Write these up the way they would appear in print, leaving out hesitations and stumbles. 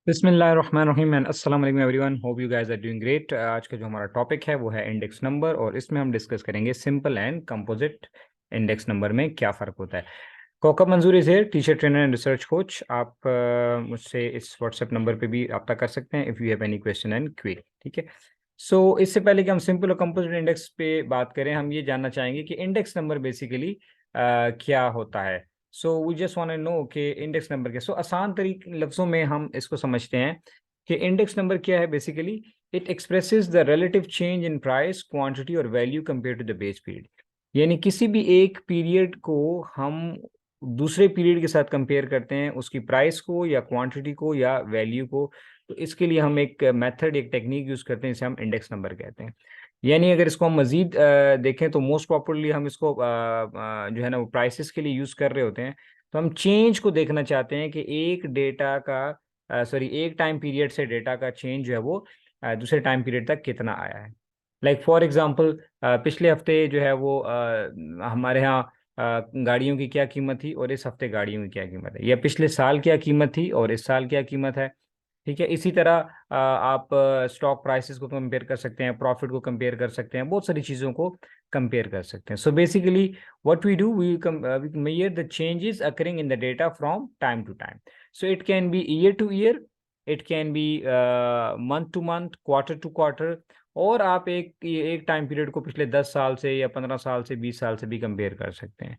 बिस्मिल्लाहिर्रहमानिर्रहीम एंड अस्सलाम वालेकुम everyone, hope you guys are doing great. आज का जो हमारा टॉपिक है वो है इंडेक्स नंबर, और इसमें हम डिस्कस करेंगे simple and composite index number में क्या फ़र्क होता है। कोकब मंजूरी से teacher trainer and research coach. आप मुझसे इस व्हाट्सएप नंबर पे भी रब्ता कर सकते हैं if you have any question and query. ठीक है। सो इससे पहले कि हम सिंपल और कंपोजिट इंडेक्स पे बात करें, हम ये जानना चाहेंगे कि इंडेक्स नंबर बेसिकली क्या होता है। So we just want to know कि इंडेक्स नंबर क्या। सो आसान तरीके लफ्ज़ों में हम इसको समझते हैं कि इंडेक्स नंबर क्या है। Basically it expresses the relative change in price, quantity और value compare to the base period. यानी किसी भी एक पीरियड को हम दूसरे पीरियड के साथ कंपेयर करते हैं, उसकी प्राइस को या क्वांटिटी को या वैल्यू को। तो इसके लिए हम एक मेथड, एक टेक्निक यूज़ करते हैं जिसे हम इंडेक्स नंबर कहते हैं। यानी अगर इसको हम मज़ीद देखें तो मोस्ट पॉपुलरली हम इसको जो है ना वो प्राइसेस के लिए यूज़ कर रहे होते हैं। तो हम चेंज को देखना चाहते हैं कि एक डेटा का एक टाइम पीरियड से डेटा का चेंज जो है वो दूसरे टाइम पीरियड तक कितना आया है। लाइक फॉर एग्जांपल पिछले हफ्ते जो है वो हमारे यहाँ गाड़ियों की क्या कीमत थी और इस हफ्ते गाड़ियों की क्या कीमत है, या पिछले साल क्या कीमत थी और इस साल क्या कीमत है। ठीक है। इसी तरह आप स्टॉक प्राइसेस को कंपेयर कर सकते हैं, प्रॉफिट को कंपेयर कर सकते हैं, बहुत सारी चीज़ों को कंपेयर कर सकते हैं। So basically what we do, we measure the changes occurring in the data from time to time. So it can be year to year, it can be month to month, quarter to quarter, और आप एक time period को पिछले 10 साल से या 15 साल से 20 साल से भी कंपेयर कर सकते हैं।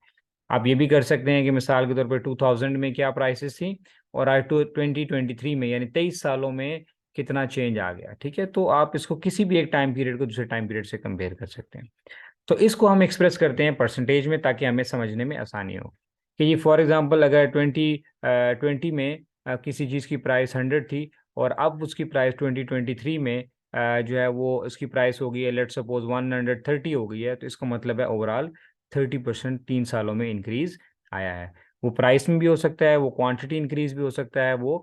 आप ये भी कर सकते हैं कि मिसाल के तौर पर 2000 में क्या प्राइसेस थी और आज 2023 में यानी 23 सालों में कितना चेंज आ गया। ठीक है। तो आप इसको किसी भी एक टाइम पीरियड को दूसरे टाइम पीरियड से कंपेयर कर सकते हैं। तो इसको हम एक्सप्रेस करते हैं परसेंटेज में, ताकि हमें समझने में आसानी हो कि ये फॉर एग्जांपल अगर 2020 में किसी चीज़ की प्राइस 100 थी और अब उसकी प्राइस 2023 में जो है वो उसकी प्राइस हो गई है, लेट सपोज 130 हो गई है। तो इसका मतलब है ओवरऑल 30% 3 सालों में इंक्रीज आया है। वो प्राइस में भी हो सकता है, वो क्वांटिटी इंक्रीज भी हो सकता है, वो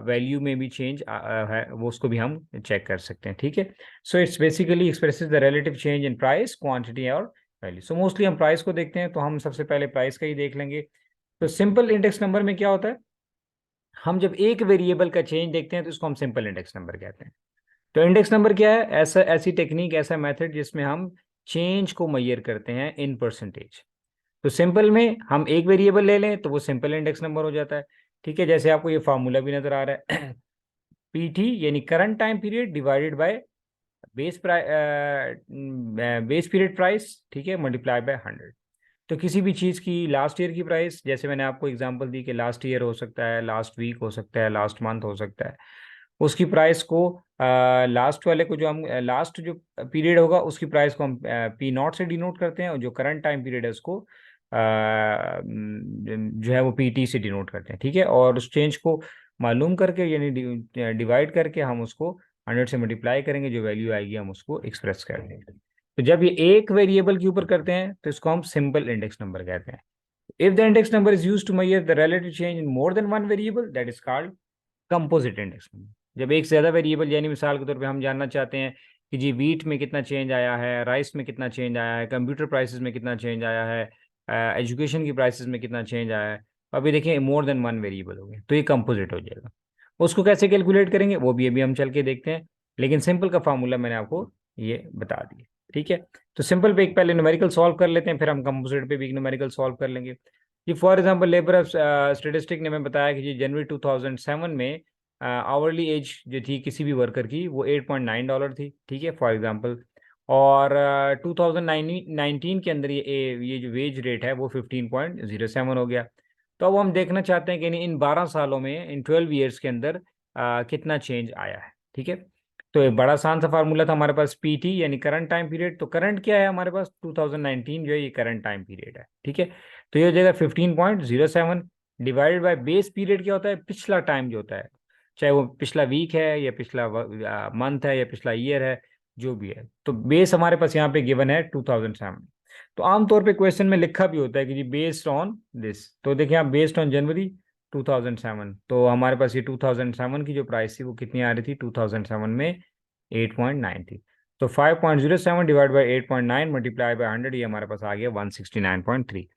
वैल्यू में भी चेंज है, वो उसको भी हम चेक कर सकते हैं। ठीक है। So it's basically expresses the relative change in price, quantity और वैल्यू। सो मोस्टली हम प्राइस को देखते हैं, तो हम सबसे पहले प्राइस का ही देख लेंगे। तो सिंपल इंडेक्स नंबर में क्या होता है, हम जब एक वेरिएबल का चेंज देखते हैं तो इसको हम सिंपल इंडेक्स नंबर कहते हैं। तो इंडेक्स नंबर क्या है, ऐसी टेक्निक, ऐसा मेथड जिसमें हम चेंज को मैयर करते हैं इन परसेंटेज। तो सिंपल में हम एक वेरिएबल ले लें तो वो सिंपल इंडेक्स नंबर हो जाता है। ठीक है। जैसे आपको ये फार्मूला भी नजर आ रहा है पीटी यानी current time period divided by base period price, ठीक है, मल्टीप्लाई बाय 100। तो किसी भी चीज़ की लास्ट ईयर की प्राइस, जैसे मैंने आपको एग्जांपल दी कि लास्ट ईयर हो सकता है, लास्ट वीक हो सकता है, लास्ट मंथ हो सकता है, उसकी प्राइस को लास्ट वाले को जो हम लास्ट जो पीरियड होगा उसकी प्राइस को हम पी नॉट से डिनोट करते हैं, और जो करंट टाइम पीरियड है उसको जो है वो पी टी से डिनोट करते हैं। ठीक है। और उस चेंज को मालूम करके यानी डिवाइड करके हम उसको 100 से मल्टीप्लाई करेंगे, जो वैल्यू आएगी हम उसको एक्सप्रेस कर देंगे। तो जब ये एक वेरिएबल के ऊपर करते हैं तो इसको हम सिंपल इंडेक्स नंबर कहते हैं। If the index number is used to measure the relative change in more than one variable, that is called composite index number. जब एक से ज़्यादा वेरिएबल, यानी मिसाल के तौर पे हम जानना चाहते हैं कि जी वीट में कितना चेंज आया है, राइस में कितना चेंज आया है, कंप्यूटर प्राइसेस में कितना चेंज आया है, एजुकेशन की प्राइसेस में कितना चेंज आया है, अभी देखिए मोर देन वन वेरिएबल हो गए, तो ये कंपोजिट हो जाएगा। उसको कैसे कैलकुलेट करेंगे वो भी अभी हम चल के देखते हैं, लेकिन सिंपल का फार्मूला मैंने आपको ये बता दिया। ठीक है। तो सिंपल पे एक पहले न्यूमेरिकल सॉल्व कर लेते हैं, फिर हम कंपोजिट पे भी न्यूमेरिकल सॉल्व कर लेंगे। जी फॉर एग्जांपल लेबर स्टेटिस्टिक ने हमें बताया कि जी जनवरी 2007 में आवरली एज जो थी किसी भी वर्कर की वो $8.9 थी। ठीक है, फॉर एग्जांपल। और 2019 के अंदर ये जो वेज रेट है वो 15.07 हो गया। तो अब हम देखना चाहते हैं कि इन 12 सालों में, इन 12 ईयर्स के अंदर कितना चेंज आया है। ठीक है। तो एक बड़ा आसान सा फार्मूला था हमारे पास, पी टी यानी करंट टाइम पीरियड। तो करंट क्या है हमारे पास, 2019 जो है ये करंट टाइम पीरियड है। ठीक है। तो ये हो जाएगा 15.07 डिवाइडेड बाय बेस पीरियड। क्या होता है, पिछला टाइम जो होता है, चाहे वो पिछला वीक है या पिछला मंथ है या पिछला ईयर है, जो भी है। तो बेस हमारे पास यहाँ पे गिवन है 2007। तो आमतौर पे क्वेश्चन में लिखा भी होता है कि जी बेस्ड ऑन दिस। तो देखिए आप, बेस्ड ऑन जनवरी 2007, तो हमारे पास ये 2007 की जो प्राइस थी वो कितनी आ रही थी 2007 में, 8.9 थी। तो 5.07 डिवाइड बाई 8.9 मल्टीप्लाई बाई 100, ये हमारे पास आ गया 169.3।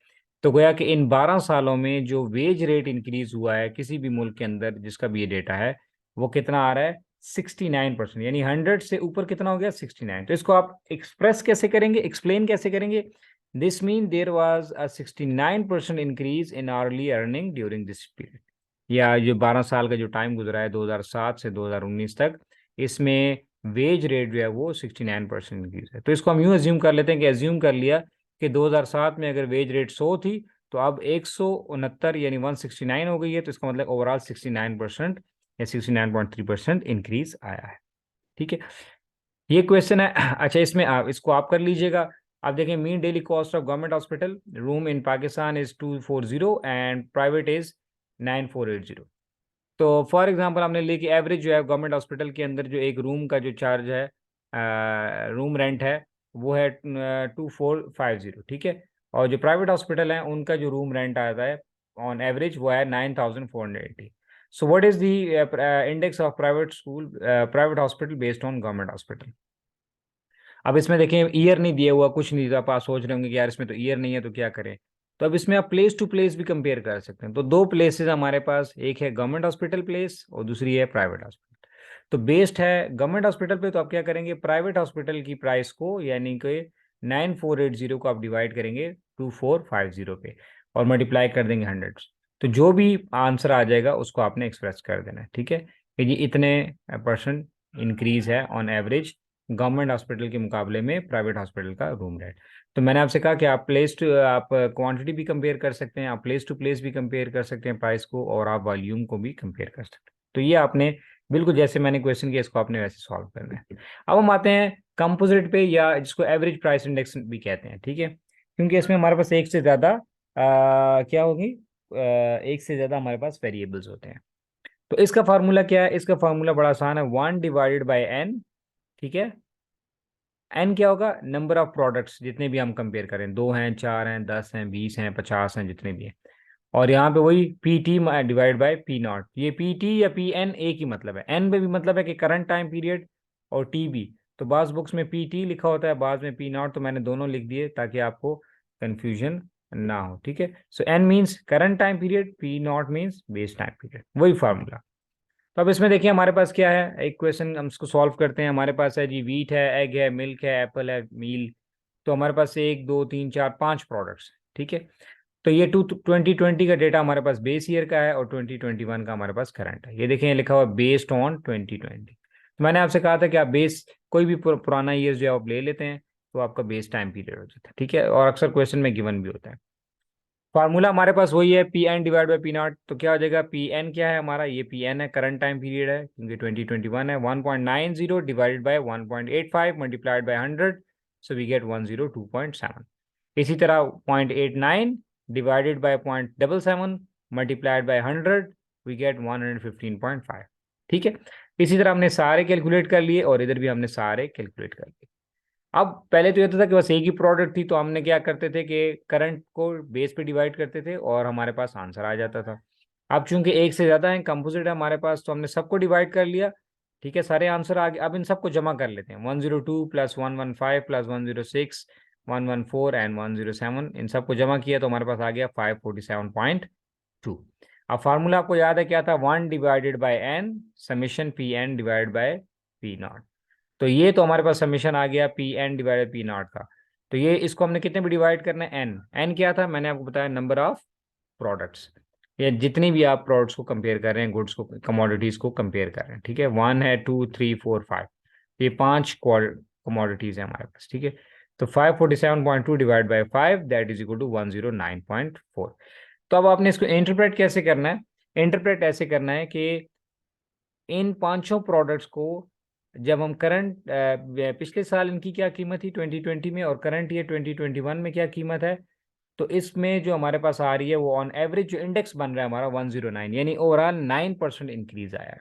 तो गोया कि इन 12 सालों में जो वेज रेट इंक्रीज हुआ है किसी भी मुल्क के अंदर जिसका भी ये डेटा है, वो कितना आ रहा है? 69%। यानी 100 से ऊपर कितना हो गया? 69। तो इसको आप एक्सप्रेस कैसे करेंगे, एक्सप्लेन कैसे करेंगे? This mean there was a 69% increase in hourly earning during this period. या जो 12 साल का जो टाइम गुजरा है 2007 से 2019 तक, इसमें वेज रेट जो है वो 69% इंक्रीज है। तो इसको हम यूं एज्यूम कर लेते हैं कि एज्यूम कर लिया कि 2007 में अगर वेज रेट 100 थी तो अब 169 यानी 169 हो गई है, तो इसका मतलब ओवरऑल 69% या 69.3% इंक्रीज आया है। ठीक है, ये क्वेश्चन है। अच्छा, इसमें आप इसको आप कर लीजिएगा। आप देखें, mean daily cost of government hospital room in Pakistan is 240 and private is 9480। तो फॉर एग्जांपल हमने ली कि एवरेज जो है गवर्नमेंट हॉस्पिटल के अंदर जो एक रूम का जो चार्ज है, रूम रेंट है, वो है 2450। ठीक है, और जो प्राइवेट हॉस्पिटल है उनका जो रूम रेंट आता है ऑन एवरेज वो है 9480। So what is the index of private school, private hospital based on government hospital? अब इसमें देखें ईयर नहीं दिया हुआ, कुछ नहीं दिया, आप सोच रहे होंगे कि यार इसमें तो ईयर नहीं है तो क्या करें। तो अब इसमें आप प्लेस टू प्लेस भी कंपेयर कर सकते हैं। तो दो प्लेसेस हमारे पास, एक है गवर्नमेंट हॉस्पिटल प्लेस और दूसरी है प्राइवेट हॉस्पिटल। तो बेस्ड है गवर्नमेंट हॉस्पिटल पे, तो आप क्या करेंगे, प्राइवेट हॉस्पिटल की प्राइस को यानी कि 9480 को आप डिवाइड करेंगे 2450 पे और मल्टीप्लाई कर देंगे 100। तो जो भी आंसर आ जाएगा उसको आपने एक्सप्रेस कर देना है। ठीक है, कि ये इतने परसेंट इंक्रीज है ऑन एवरेज गवर्नमेंट हॉस्पिटल के मुकाबले में प्राइवेट हॉस्पिटल का रूम रेट। तो मैंने आपसे कहा कि आप क्वांटिटी भी कंपेयर कर सकते हैं, आप प्लेस टू प्लेस भी कंपेयर कर सकते हैं प्राइस को, और आप वॉल्यूम को भी कंपेयर कर सकते हैं। तो ये आपने बिल्कुल जैसे मैंने क्वेश्चन किया इसको आपने वैसे सॉल्व करना है। अब हम आते हैं कंपोजिट पे, या जिसको एवरेज प्राइस इंडेक्स भी कहते हैं। ठीक है, क्योंकि इसमें हमारे पास एक से ज़्यादा क्या होगी, एक से ज़्यादा हमारे पास वेरिएबल्स होते हैं। तो इसका फार्मूला क्या है? इसका फार्मूला बड़ा आसान है, 1/n। ठीक है, एन क्या होगा? नंबर ऑफ प्रोडक्ट्स, जितने भी हम कंपेयर करें, 2 हैं, 4 हैं, 10 हैं, 20 हैं, 50 हैं, जितने भी हैं। और यहाँ पे वही P T divide by P not. ये पी टी या पी एन एक ही मतलब है, एन में भी मतलब है कि करंट टाइम पीरियड, और टी भी। तो बाज बुक्स में पी टी लिखा होता है, बाद में पी नॉट, तो मैंने दोनों लिख दिए ताकि आपको कंफ्यूजन ना हो। ठीक है, so N means current time period, P naught means base time period, वही फार्मूला। तो अब इसमें देखिए हमारे पास क्या है, एक क्वेश्चन हम इसको सॉल्व करते हैं। हमारे पास है जी, वीट है, एग है, मिल्क है, एप्पल है, मील। तो हमारे पास 1 2 3 4 5 प्रोडक्ट्स। ठीक है, तो ये 2020 का डेटा हमारे पास बेस ईयर का है और 2021 का हमारे पास करंट है। ये देखें लिखा हुआ बेस्ड ऑन 2020। तो मैंने आपसे कहा था कि आप बेस कोई भी पुराना ईयर जो है आप ले लेते हैं तो आपका बेस टाइम पीरियड हो जाता है। ठीक है, और अक्सर क्वेश्चन में गिवन भी होता है। फार्मूला हमारे पास वही है, P N divide by P naught. तो क्या हो जाएगा, पी एन क्या है हमारा, ये पी एन है, करंट टाइम पीरियड है क्योंकि 2021 है, 1.90 divided by 1.85 multiplied by 100, so we get 102.7। इसी तरह 0.89 divided by 0.77 multiplied by 100, we get 115.5। ठीक है, इसी तरह हमने सारे कैलकुलेट कर लिए और इधर भी हमने सारे कैलकुलेट कर लिए। अब पहले तो ये होता था कि बस एक ही प्रोडक्ट थी, तो हमने क्या करते थे कि करंट को बेस पे डिवाइड करते थे और हमारे पास आंसर आ जाता था। अब चूंकि एक से ज़्यादा है, कंपोजिट है हमारे पास, तो हमने सबको डिवाइड कर लिया। ठीक है, सारे आंसर आ गए। अब इन सबको जमा कर लेते हैं, 102 प्लस 115 प्लस 106 114 एंड 107, इन सबको जमा किया तो हमारे पास आ गया 547.2। अब फार्मूला आपको याद है क्या था, 1/n summation P N divide by P naught. तो ये तो हमारे पास समीशन आ गया P N divided P naught का। तो ये इसको हमने कितने भी डिवाइड करना है, एन। एन क्या था, मैंने आपको बताया, नंबर ऑफ प्रोडक्ट्स, या जितनी भी आप प्रोडक्ट्स को कंपेयर कर रहे हैं, गुड्स को, कमोडिटीज को कंपेयर कर रहे हैं। ठीक है, 1 है, 2 3 4 5, ये 5 कमोडिटीज है हमारे पास। ठीक है, तो 547.2 divide by 5 that is equal to 109.4। तो अब आपने इसको इंटरप्रेट कैसे करना है? इंटरप्रेट ऐसे करना है कि इन पांचों प्रोडक्ट्स को जब हम करंट, पिछले साल इनकी क्या कीमत थी 2020 में, और करंट ईयर 2021 में क्या कीमत है, तो इसमें जो हमारे पास आ रही है वो ऑन एवरेज जो इंडेक्स बन रहा है हमारा 109, यानी ओवरऑल 9% इंक्रीज आया है।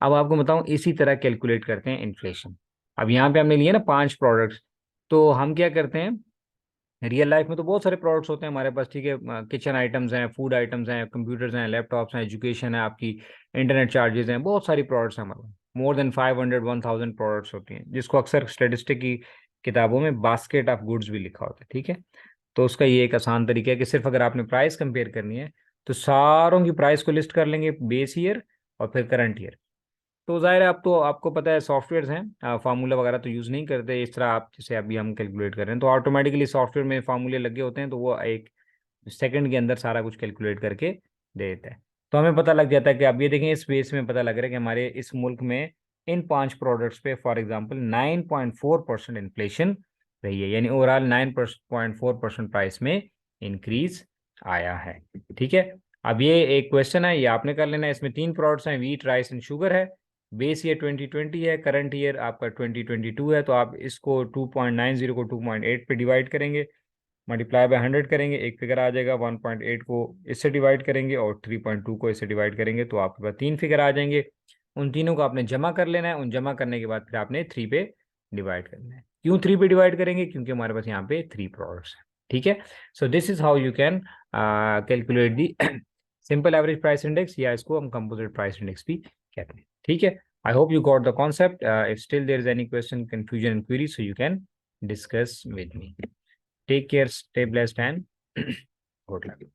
अब आपको बताऊं, इसी तरह कैलकुलेट करते हैं इन्फ्लेशन। अब यहाँ पे हमने लिए ना 5 प्रोडक्ट्स, तो हम क्या करते हैं, रियल लाइफ में तो बहुत सारे प्रोडक्ट्स होते हैं हमारे पास। ठीक है, किचन आइटम्स हैं, फूड आइटम्स हैं, कंप्यूटर्स हैं, लैपटॉप्स हैं, एजुकेशन है, आपकी इंटरनेट चार्जेस हैं, बहुत सारी प्रोडक्ट्स हैं हमारे पास। मोर देन 500 1000 प्रोडक्ट्स होती हैं, जिसको अक्सर स्टेटिस्टिक की किताबों में बास्केट ऑफ गुड्स भी लिखा होता है। ठीक है, तो उसका ये एक आसान तरीका है कि सिर्फ अगर आपने प्राइस कंपेयर करनी है तो सारों की प्राइस को लिस्ट कर लेंगे, बेस ईयर और फिर करंट ईयर। तो जाहिर है, आप तो आपको पता है सॉफ्टवेयर्स हैं, फार्मूला वगैरह तो यूज़ नहीं करते इस तरह आप जैसे अभी हम कैलकुलेट कर रहे हैं, तो ऑटोमेटिकली सॉफ्टवेयर में फार्मूले लगे होते हैं, तो वो एक सेकंड के अंदर सारा कुछ कैलकुलेट करके दे देता है। तो हमें पता लग जाता है कि अब ये देखें, इस बेस में पता लग रहा है कि हमारे इस मुल्क में इन 5 प्रोडक्ट्स पे फॉर एग्जांपल 9.4% इन्फ्लेशन रही है, यानी ओवरऑल 9.4% प्राइस में इंक्रीज आया है। ठीक है, अब ये एक क्वेश्चन है, ये आपने कर लेना है। इसमें 3 प्रोडक्ट्स हैं, वीट, राइस एंड शुगर है। बेस ईयर 2020 है, करंट ईयर आपका 2022 है, तो आप इसको 2.90 को 2.8 पे डिवाइड करेंगे, मल्टीप्लाई बाय 100 करेंगे, एक फिगर आ जाएगा। 1.8 को इससे डिवाइड करेंगे और 3.2 को इससे डिवाइड करेंगे, तो आपके पास 3 फिगर आ जाएंगे। उन तीनों को आपने जमा कर लेना है, उन जमा करने के बाद फिर आपने 3 पे डिवाइड करना है। क्यों 3 पे डिवाइड करेंगे? क्योंकि हमारे पास यहाँ पे 3 प्रोडक्ट्स हैं। ठीक है, so this is how you can calculate the simple average price index, या इसको हम कंपोजिट प्राइस इंडेक्स भी कहते हैं। ठीक है, I hope you got the concept. If still there is any question, confusion and query, so you can discuss with me. Take care, stay blessed, and good luck.